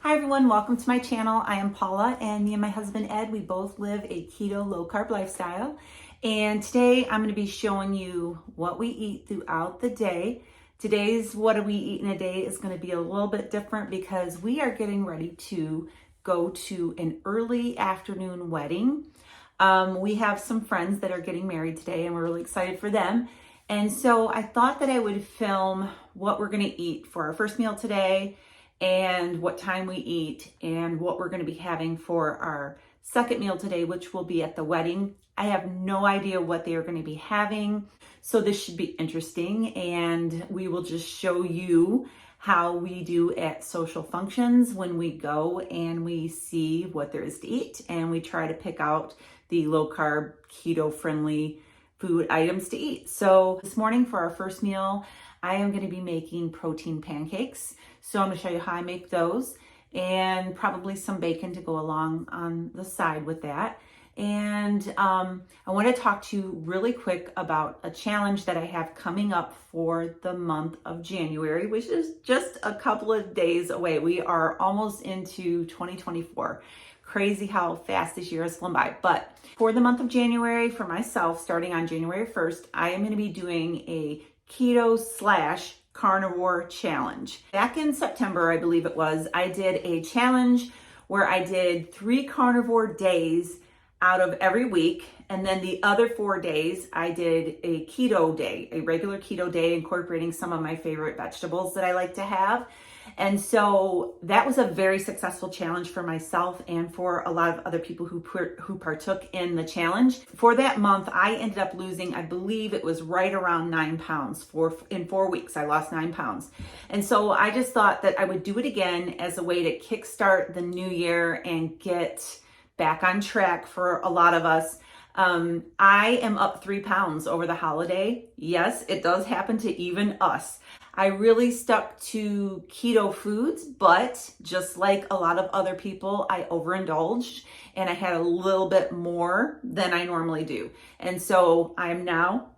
Hi everyone, welcome to my channel. I am Paula and me and my husband Ed, we both live a keto low carb lifestyle. And today I'm going to be showing you what we eat throughout the day. Today's what do we eat in a day is going to be a little bit different because we are getting ready to go to an early afternoon wedding. We have some friends that are getting married today and we're really excited for them. And so I thought that I would film what we're going to eat for our first meal today, and what time we eat, and what we're going to be having for our second meal today, which will be at the wedding. I have no idea what they are going to be having, so this should be interesting, and we will just show you how we do at social functions when we go and we see what there is to eat, and we try to pick out the low carb, keto friendly food items to eat. So this morning for our first meal, I am going to be making protein pancakes. So I'm going to show you how I make those, and probably some bacon to go along on the side with that. And I want to talk to you really quick about a challenge that I have coming up for the month of January, which is just a couple of days away. We are almost into 2024. Crazy how fast this year has flown by. But for the month of January, for myself, starting on January 1st, I am going to be doing a keto / carnivore challenge. Back in September, I believe it was, I did a challenge where I did 3 carnivore days out of every week. And then the other 4 days, I did a keto day, a regular keto day, incorporating some of my favorite vegetables that I like to have. And so that was a very successful challenge for myself and for a lot of other people who partook in the challenge. For that month, I ended up losing, I believe it was right around 9 pounds. In 4 weeks, I lost 9 pounds. And so I just thought that I would do it again as a way to kickstart the new year and get back on track for a lot of us. I am up 3 pounds over the holiday. Yes, it does happen to even us. I really stuck to keto foods, but just like a lot of other people, I overindulged and I had a little bit more than I normally do. And so I'm now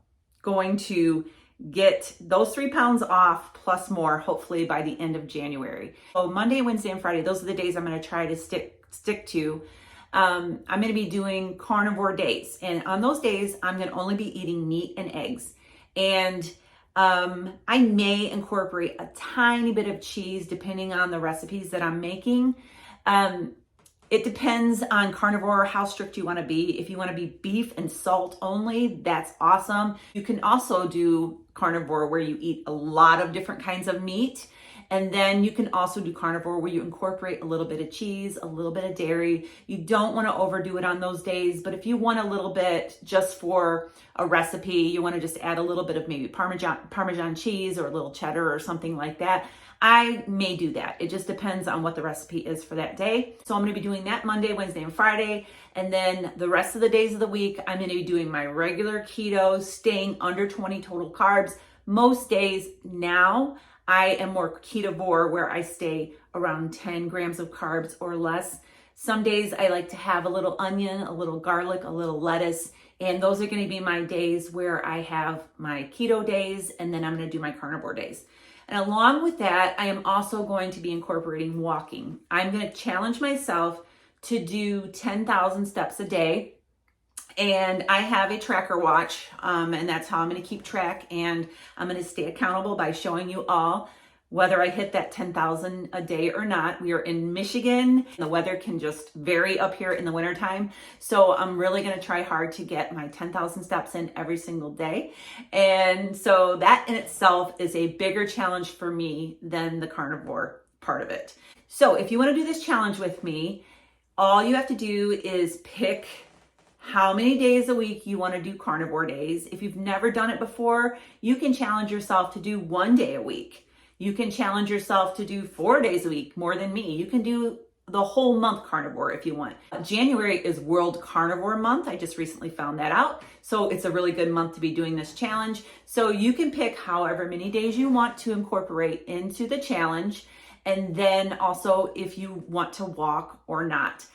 going to get those 3 pounds off plus more, hopefully by the end of January. So Monday, Wednesday, and Friday, those are the days I'm going to try to stick to. I'm going to be doing carnivore days. And on those days, I'm going to only be eating meat and eggs. And I may incorporate a tiny bit of cheese depending on the recipes that I'm making. It depends on carnivore, how strict you want to be. If you want to be beef and salt only, that's awesome. You can also do carnivore where you eat a lot of different kinds of meat. And then you can also do carnivore where you incorporate a little bit of cheese, a little bit of dairy. You don't want to overdo it on those days, but if you want a little bit just for a recipe, you want to just add a little bit of maybe Parmesan cheese or a little cheddar or something like that, I may do that. It just depends on what the recipe is for that day. So I'm going to be doing that Monday, Wednesday, and Friday. And then the rest of the days of the week, I'm going to be doing my regular keto, staying under 20 total carbs. Most days now, I am more ketovore where I stay around 10 grams of carbs or less. Some days I like to have a little onion, a little garlic, a little lettuce, and those are going to be my days where I have my keto days, and then I'm going to do my carnivore days. And along with that, I am also going to be incorporating walking. I'm going to challenge myself to do 10,000 steps a day. And I have a tracker watch, and that's how I'm going to keep track. And I'm going to stay accountable by showing you all whether I hit that 10,000 a day or not. We are in Michigan. The weather can just vary up here in the wintertime. So I'm really going to try hard to get my 10,000 steps in every single day. And so that in itself is a bigger challenge for me than the carnivore part of it. So if you want to do this challenge with me, all you have to do is pick how many days a week you want to do carnivore days. If you've never done it before, you can challenge yourself to do 1 day a week. You can challenge yourself to do 4 days a week, more than me. You can do the whole month carnivore if you want. January is World Carnivore Month. I just recently found that out. So it's a really good month to be doing this challenge. So you can pick however many days you want to incorporate into the challenge. And then also if you want to walk or not.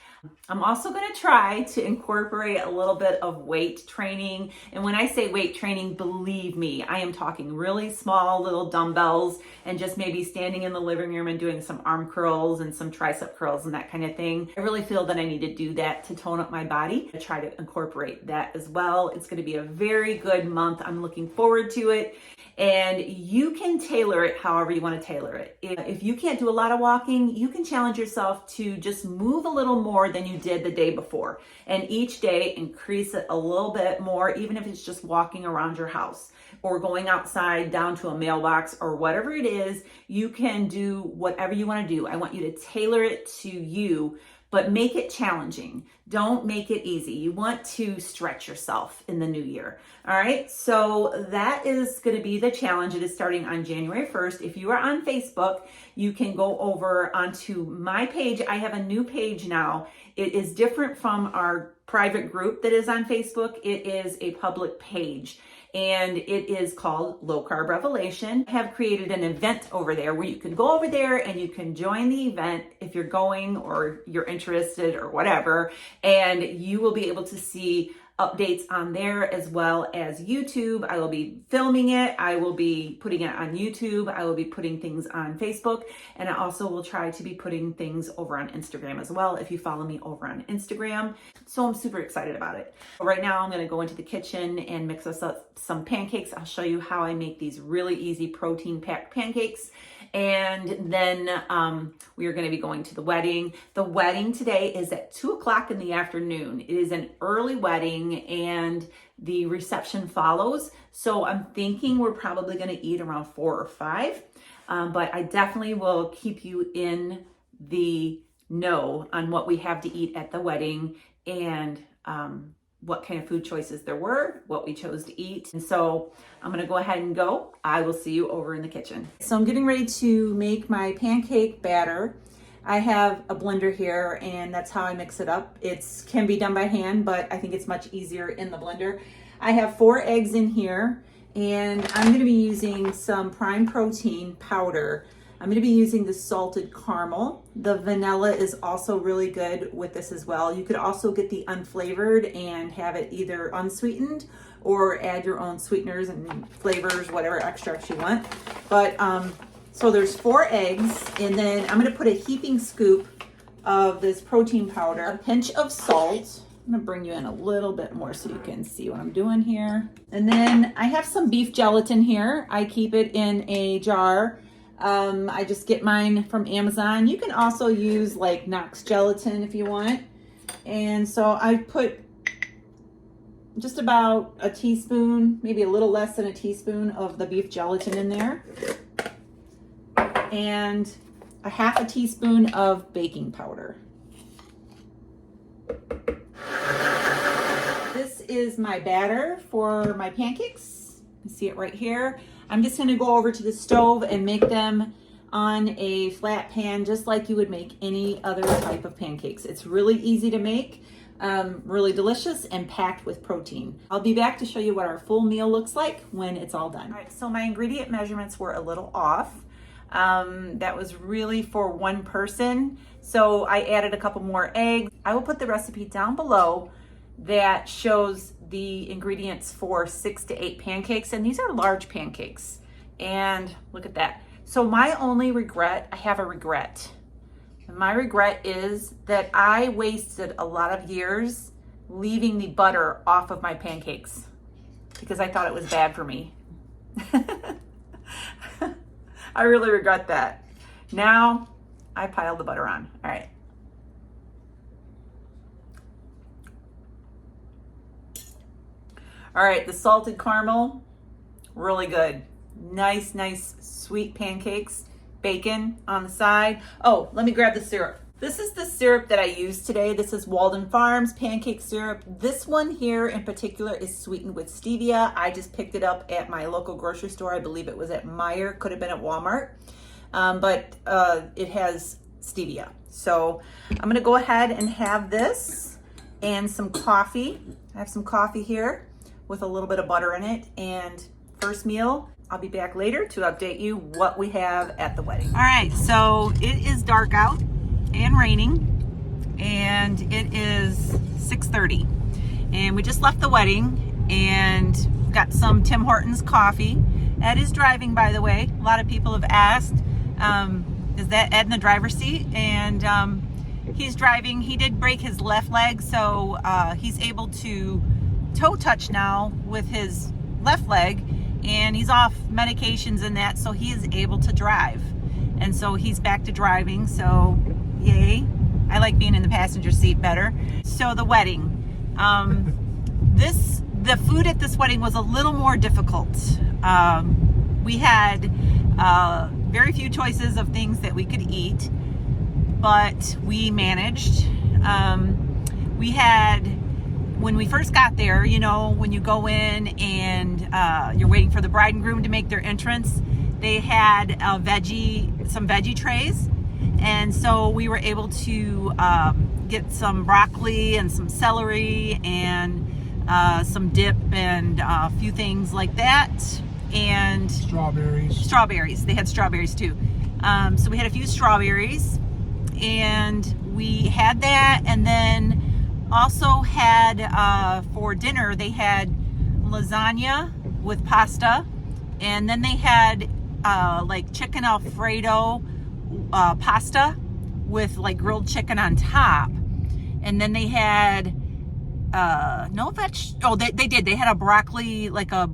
I'm also going to try to incorporate a little bit of weight training. And when I say weight training, believe me, I am talking really small little dumbbells and just maybe standing in the living room and doing some arm curls and some tricep curls and that kind of thing. I really feel that I need to do that to tone up my body. I try to incorporate that as well. It's going to be a very good month. I'm looking forward to it. And you can tailor it however you want to tailor it. If you can't do a lot of walking, you can challenge yourself to just move a little more than you did the day before. And each day increase it a little bit more, even if it's just walking around your house or going outside down to a mailbox or whatever it is. You can do whatever you want to do. I want you to tailor it to you, but make it challenging. Don't make it easy. You want to stretch yourself in the new year. All right, so that is going to be the challenge. It is starting on January 1st. If you are on Facebook, you can go over onto my page. I have a new page now. It is different from our private group that is on Facebook. It is a public page, and it is called Low Carb Revelation. I have created an event over there where you can go over there and you can join the event if you're going or you're interested or whatever, and you will be able to see updates on there as well as YouTube. I will be filming it. I will be putting it on YouTube. I will be putting things on Facebook, and I also will try to be putting things over on Instagram as well if you follow me over on Instagram. So I'm super excited about it. Right now I'm going to go into the kitchen and mix us up some pancakes. I'll show you how I make these really easy protein packed pancakes. And then we are going to be going to the wedding. The wedding today is at 2:00 in the afternoon. It is an early wedding and the reception follows. So I'm thinking we're probably going to eat around 4 or 5. But I definitely will keep you in the know on what we have to eat at the wedding and what kind of food choices there were, what we chose to eat. And so I'm gonna go ahead and go. I will see you over in the kitchen. So I'm getting ready to make my pancake batter. I have a blender here and that's how I mix it up. It can be done by hand, but I think it's much easier in the blender. I have 4 eggs in here and I'm gonna be using some prime protein powder. I'm going to be using the salted caramel. The vanilla is also really good with this as well. You could also get the unflavored and have it either unsweetened or add your own sweeteners and flavors, whatever extracts you want. But so there's 4 eggs, and then I'm going to put a heaping scoop of this protein powder, a pinch of salt. I'm going to bring you in a little bit more so you can see what I'm doing here. And then I have some beef gelatin here. I keep it in a jar. I just get mine from Amazon. You can also use like Knox gelatin if you want. And so I put just about a teaspoon, maybe a little less than a teaspoon of the beef gelatin in there. And a half a teaspoon of baking powder. This is my batter for my pancakes. You see it right here. I'm just going to go over to the stove and make them on a flat pan just like you would make any other type of pancakes. It's really easy to make, really delicious and packed with protein. I'll be back to show you what our full meal looks like when it's all done. All right, so my ingredient measurements were a little off. That was really for one person. So I added a couple more eggs. I will put the recipe down below that shows the ingredients for 6 to 8 pancakes, and these are large pancakes. And look at that. So my only regret, I have a regret. And my regret is that I wasted a lot of years leaving the butter off of my pancakes because I thought it was bad for me. I really regret that. Now I piled the butter on. All right. All right, the salted caramel, really good. Nice, sweet pancakes. Bacon on the side. Oh, let me grab the syrup. This is the syrup that I used today. This is Walden Farms pancake syrup. This one here in particular is sweetened with stevia. I just picked it up at my local grocery store. I believe it was at Meijer, could have been at Walmart. But it has stevia. So I'm gonna go ahead and have this and some coffee. I have some coffee here with a little bit of butter in it. And first meal, I'll be back later to update you what we have at the wedding. All right, so it is dark out and raining. and it is 6:30, and we just left the wedding and got some Tim Hortons coffee. Ed is driving, by the way. A lot of people have asked, is that Ed in the driver's seat? And he's driving. He did break his left leg, so he's able to toe touch now with his left leg, and he's off medications and that, so he is able to drive. And so he's back to driving, so yay. I like being in the passenger seat better. So the wedding. The food at this wedding was a little more difficult. We had very few choices of things that we could eat, but we managed. We had, when we first got there, you know, when you go in and you're waiting for the bride and groom to make their entrance, they had some veggie trays. And so we were able to get some broccoli and some celery and some dip and a few things like that. And strawberries. They had strawberries too. So we had a few strawberries, and we had that. And then also had for dinner, they had lasagna with pasta. And then they had like chicken Alfredo pasta with like grilled chicken on top. And then they had no veg. Oh, they did. They had a broccoli, like a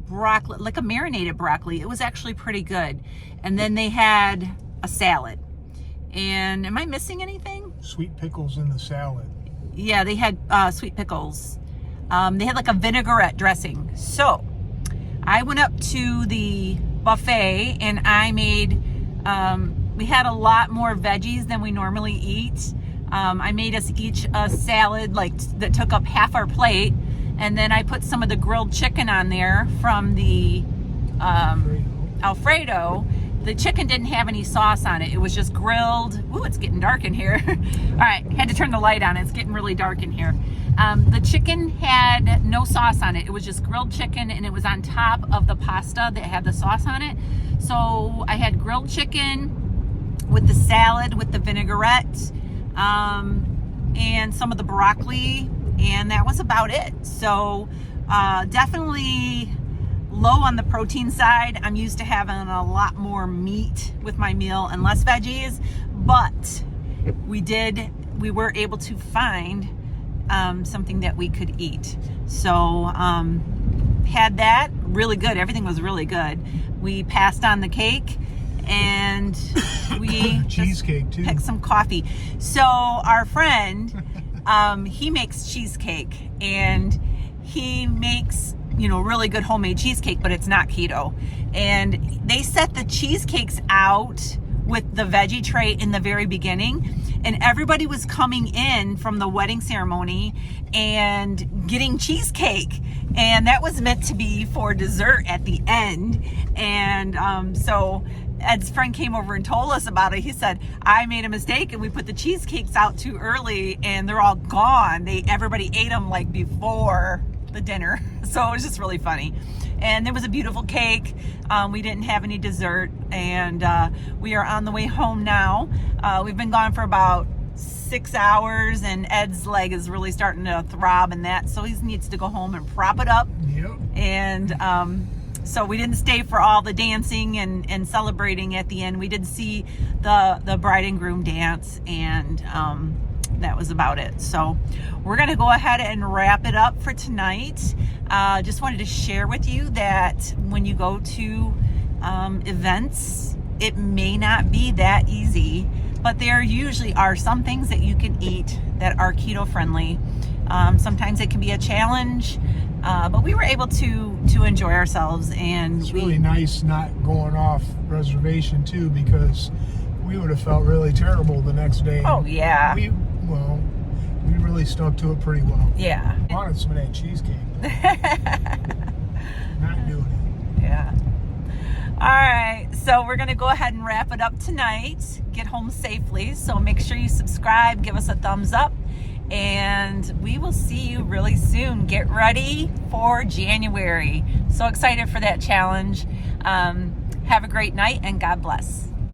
marinated broccoli. It was actually pretty good. And then they had a salad. And am I missing anything? Sweet pickles in the salad. Yeah, they had sweet pickles. They had like a vinaigrette dressing. So I went up to the buffet and I made, we had a lot more veggies than we normally eat. I made us each a salad that took up half our plate, and then I put some of the grilled chicken on there from the Alfredo. The chicken didn't have any sauce on it. It was just grilled. Ooh, it's getting dark in here. All right, had to turn the light on. It's getting really dark in here. The chicken had no sauce on it. It was just grilled chicken, and it was on top of the pasta that had the sauce on it. So I had grilled chicken with the salad, with the vinaigrette, and some of the broccoli, and that was about it. So definitely low on the protein side. I'm used to having a lot more meat with my meal and less veggies, but we were able to find something that we could eat. So had that, really good. Everything was really good. We passed on the cake, and we cheesecake too. Picked some coffee. So our friend, he makes cheesecake, and he makes, you know, really good homemade cheesecake, but it's not keto. And they set the cheesecakes out with the veggie tray in the very beginning, and everybody was coming in from the wedding ceremony and getting cheesecake, and that was meant to be for dessert at the end. And so Ed's friend came over and told us about it. He said, I made a mistake and we put the cheesecakes out too early and they're all gone. Everybody ate them like before the dinner. So it was just really funny. And there was a beautiful cake. We didn't have any dessert, and we are on the way home now. We've been gone for about 6 hours, and Ed's leg is really starting to throb and that, so he needs to go home and prop it up. Yep. And so we didn't stay for all the dancing and celebrating at the end. We did see the bride and groom dance, and that was about it. So we're going to go ahead and wrap it up for tonight. Just wanted to share with you that when you go to events, it may not be that easy, but there usually are some things that you can eat that are keto friendly. Sometimes it can be a challenge, but we were able to enjoy ourselves. And it's really nice not going off reservation too, because we would have felt really terrible the next day. Oh yeah. We really stuck to it pretty well. Yeah. I wanted some of that cheesecake. Not doing it. Yeah. All right. So we're going to go ahead and wrap it up tonight. Get home safely. So make sure you subscribe, give us a thumbs up, and we will see you really soon. Get ready for January. So excited for that challenge. Have a great night, and God bless.